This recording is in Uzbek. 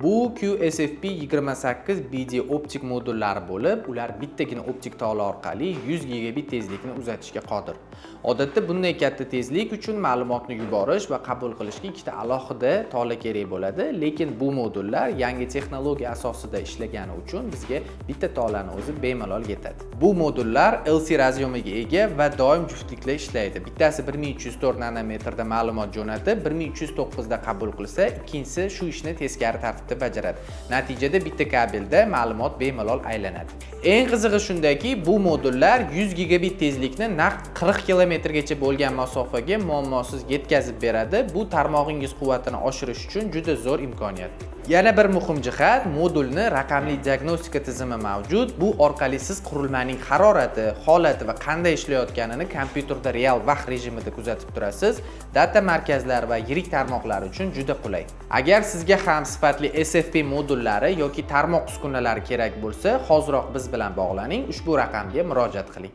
Bu QSFP28BD optik modullari bo'lib, ular bittagina optik tog'lar orqali 100 gigabit tezlikni uzatishga qodir. Odatda bunday katta tezlik uchun ma'lumotni yuborish va qabul qilishga ikkita alohida tog'lar kerak bo'ladi, lekin bu modullar yangi texnologiya asosida ishlagani uchun bizga bitta tog'larni o'zi bemalol yetadi. Bu modullar LC razyomiga ega va doim juftlikda ishlaydi. Bittasi 1304 nanometrda ma'lumot jo'natib, 1309 da qabul qilsa, ikkinchisi shu ishni teskari tartibda bajaradi. Natijada bitta kabelda ma'lumot bemalol aylanadi. Eng qizig'i shundaki, bu modullar 100 gigabit tezlikni naq 40 kilometrgacha bo'lgan masofaga muammosiz yetkazib beradi. Bu tarmog'ingiz quvvatini oshirish uchun juda zo'r imkoniyat. Yana bir muhim jihat, modulni raqamli diagnostika tizimi mavjud. Bu orqali siz qurilmaning harorati, holati va qanday ishlayotganini kompyuterda real vaqt rejimida kuzatib turasiz. Data markazlari va yirik tarmoqlar uchun juda qulay. Agar sizga ham sifatli SFP modullari yoki tarmoq uskunalari kerak bo'lsa, hoziroq biz bilan bog'laning, ushbu raqamga murojaat qiling.